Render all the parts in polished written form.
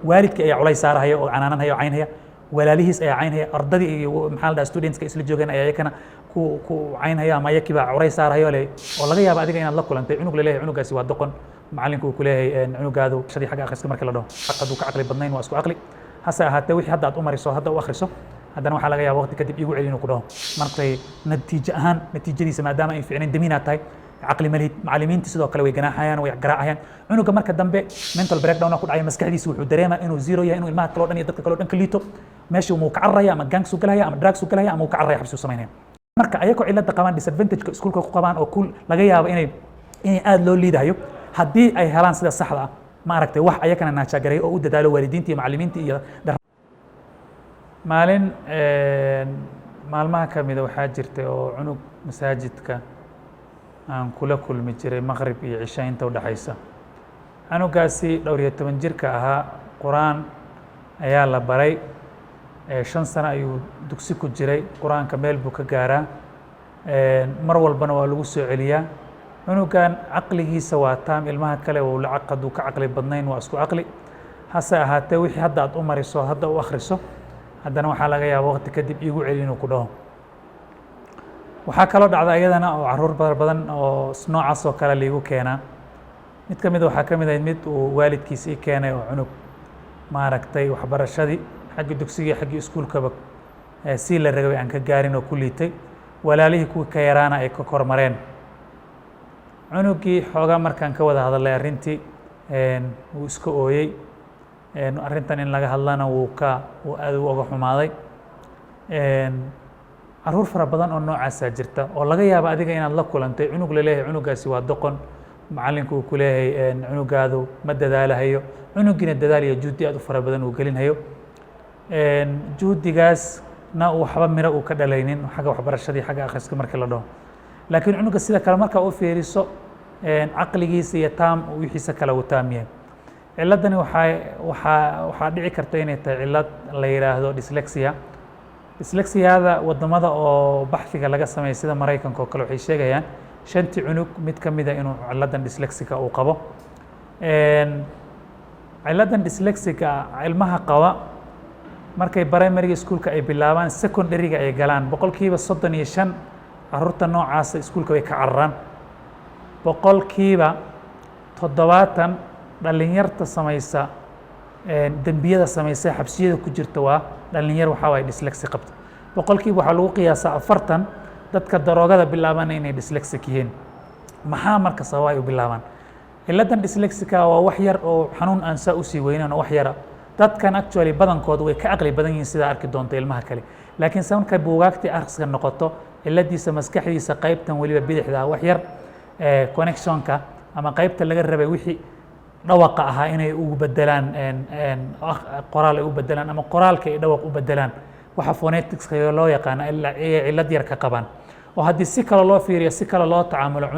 waalidka ayaa culays saarahaya oo canaananhaya oo caynhaya walaalihiis ayaa caynhaya ardadii iyo maxaa la dhahaa studentska isla joogaan ayaa iyakana ku caynhaya ama iyakiibaa culays saarahayo le oo laga yaaba adiga inaad la kulantay cunug laleeyahay cunugaasi waa doqon macallinku uu ku leeyahay cunugaadu shadii xagga akhriska markii la dhaho hadduu ka caqli badnayn waa isku caqli hase ahaatee wixii hadda aad u mariso hadda u akhriso haddana waxaa laga yaaba waqti kadib igu celi inuu ku dhaho markay natiijo ahaan natiijadiisa maadaama ay fiicnayn damiinaad tahay caqli malihid macallimiinta sidoo kale way ganaaxayaan way garaacayaan cunuga marka dambe mental breakdown ku dhacaya maskaxdiisa wuxuu dareemaa inuu zero yahay inuu ilmaha kale oo dhan iyo dadka kale oo dhan ka liito meesha uu ka carraya ama gangs u galaya ama drugs u galaya ama uu ka carraya xabsi u samaynaya marka ayagoo cilada qabaan disadvantage-ka iskuulka ku qabaan oo laga yaabo inay aad loo liidayo haddii ay helaan sida saxda ah ma aragtay wax ayakana naajagareeyo oo u dadaalo waalidiinta iyo macallimiinta iyo maalin maalmaha ka mida waxaa jirtay oo cunug masaajidka aan kula kulmi jiray maqrib iyo cisha inta u dhaxaysa cunugaasi dhowr iyo 10 jirka ahaa qur-aan ayaa la baray 5 sano ayuu dugsi ku jiray qur-aanka meel buu ka gaaraa mar walbana waa lagu soo celiyaa cunugan caqligiisa waa taam ilmaha kale uu hadduu ka caqli badnayn waa isku caqli hase ahaatee wixii hadda aad u mariso hadda u akhriso haddana waxaa laga yaaba waqti kadib igu celi inuu ku dhaho waxaa kaloo dhacda iyadana oo caruur badan oo noocaas oo kale liigu keenaa mid ka mid waxaa ka mid ahayd mid uu waalidkiis ii keenay oo cunug maaragtay waxbarashadii xagga dugsiga xagga iskuulkaba si la ragay aan ka gaarin oo ku liitay walaalihii kuwii ka yaraana ay ka kormareen cunugii xoogaa markaan ka wada hadalay arrintii wuu iska ooyey arrintan in laga hadlana wuu aad uga xumaaday caruur fara badan oo noocaasaa jirta oo laga yaabo adiga inaad la kulantay cunug laleeyahay cunugaasi waa doqon macallinku uu ku leeyahay cunugaadu ma dadaalahayo cunugiina dadaal iyo juhdi aad u fara badan uu gelinhayo juhdigaasna waxba miro uu ka dhalaynin xagga waxbarashadii xagga akhriska markii la dhaho laakiin cunuga sida kale markaa u fiiriso caqligiisa iyo taam wixiisa kale uu taam yahay ciladani waxaa dhici karta inay tahay cilad la yidhaahdo dyslexia dyslexiyada wadamada oo baxfiga laga sameeyay sida Mareykanka oo kale waxay sheegayaan 5 cunug mid ka mid ah inuu ciladan dyslexica uu qabo ciladan dyslexica ilmaha qaba markay primary schoolka ay bilaabaan secondary-ga ay galaan 35% caruurta noocaas iskuulka way ka cararaan 70% dhalinyarta samaysa dembiyada samaysa xabsiyada ku jirta waa dhalinyar waxaa waay dyslexia qabta 100% waxaa lagu qiyaasaa 40 dadka daroogada bilaabana inay dyslexic yihiin maxaa marka sababa ay u bilaabaan ciladan dyslexica waa wax yar oo xanuun aan saa usii weynan oo wax yara dadkan actually badankoodu way ka caqli badan yihiin sida arki doonta ilmaha kale laakiin markay buugaagtii akhriska noqoto ciladiisa maskaxdiisa qaybtan weliba bidixda wax yar connectionka ama qaybta laga rabay wixii dhawaqa ahaa inay ugu bedelaan qoraal ay u bedelaan ama qoraalka ay dhawaq u bedelaan waxa phonetics loo yaqaan cilad yar ka qabaan oo haddii si kale loo fiiriyo si kale loo tacaamulo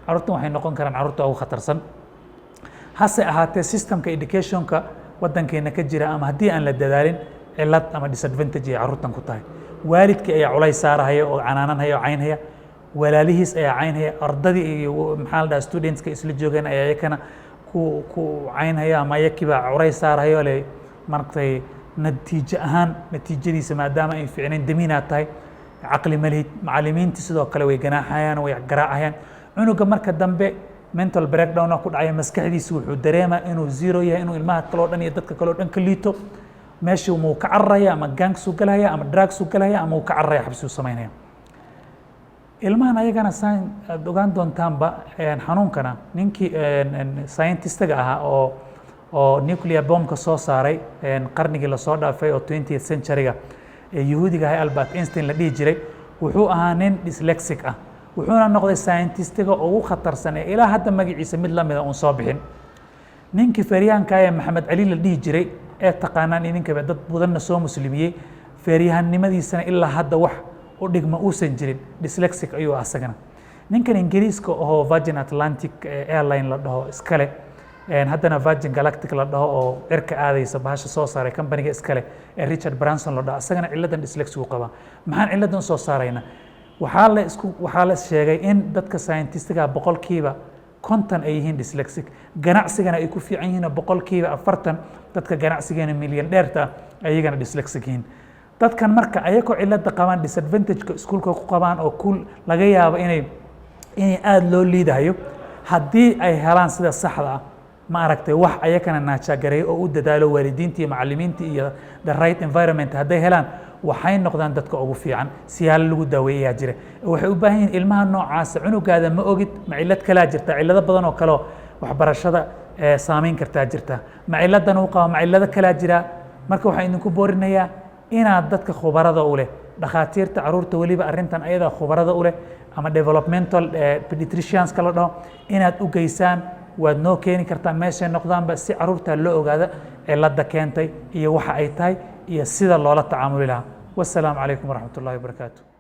caruurtan waxay noqon karaan caruurta ugu khatarsan hase ahaatee systemka educationka waddankeena ka jira ama haddii aan la dadaalin cilad ama disadvantage ay caruurtan ku tahay waalidkii ayaa culays saarahaya oo canaananhaya oo caynhaya walaalihiis ayaa caynhaya ardadii iyo maxaa la dhahaa studentska isla joogeen ayaa iyakana ku caynhaya ama iyakiibaa culays saarahayo le markay natiijo ahaan natiijadiisa maadaama ay fiicnayn damiinaad tahay caqli malihid macallimiinta sidoo kale way ganaaxayaan way garaacayaan cunuga marka dambe mental breakdown ku dhacaya maskaxdiisa wuxuu dareemaa inuu zero yahay inuu ilmaha kale oo dhan iyo dadka kale oo dhan ka liito meesha uu ka carraya ama gangs u galaya ama drugs u galaya ama uu ka carraya xabsi u samaynaya ilmahan ayagana aad ogaan doontaanba xanuunkana ninkii scientistiga ahaa oo nuclear bombka soo saaray qarnigii lasoo dhaafay oo 20th century-ga yahuudiga ahay Albert Einstein la dhihi jiray wuxuu ahaa nin dyslexic ah wuxuuna noqday scientistiga ugu khatarsan ee ilaa hadda magaciisa mid la mida uun soo bixin ninkii feeryahanka ee Maxamed Cali la dhihi jiray ee taqaanaan idinkaba dad badanna soo muslimiyey feeryahannimadiisana ilaa hadda wax u dhigma uusan jirin dyslexic ayuu asagana ninkan ingiriiska oo Virgin Atlantic Airline la dhaho iskale haddana Virgin Galactic la dhaho oo cirka aadaysa bahasha soo saaray company-ga iskale ee Richard Branson la dhaho asagana ciladan dyslexia uu qaba maxaan ciladan soo saarayna waxaa la sheegay in dadka scientistiga 100% konton ay yihiin dyslexic ganacsigana ay ku fiican yihiin boqolkiiba 40 dadka ganacsigeena milyan dheerta ayagana dyslexic yihiin dadkan marka ayagoo cilada qabaan disadvantage-ka iskuulka ku qabaan oo laga yaabo inay aad loo liidayo haddii ay helaan sida saxda ah ma aragtay wax ayakana naajagareeyo oo u dadaalo waalidiinta iyo macallimiinta iyo the right environment hadday helaan waxay noqdaan dadka ugu fiican siyaalo lagu daaweeyaa jira waxay u baahan yihiin ilmaha noocaas cunugaada ma ogid ma cilad kala jirta cilado badan oo kale waxbarashada saameyn kartaa jirta ma ciladan uu qabo ma cilado kala jira marka waxaan idinku boorinayaa inaad dadka khubarada u leh dhakhaatiirta caruurta weliba arrintan ayada khubarada u leh ama developmental pediatricians kala dhaho inaad u geysaan waad noo keeni kartaa meeshay noqdaanba si caruurta loo ogaado cilada keentay iyo waxa ay tahay iyo sida loola tacaamuli lahaa wassalaamu calaykum waraxmat ullahi wabarakaatu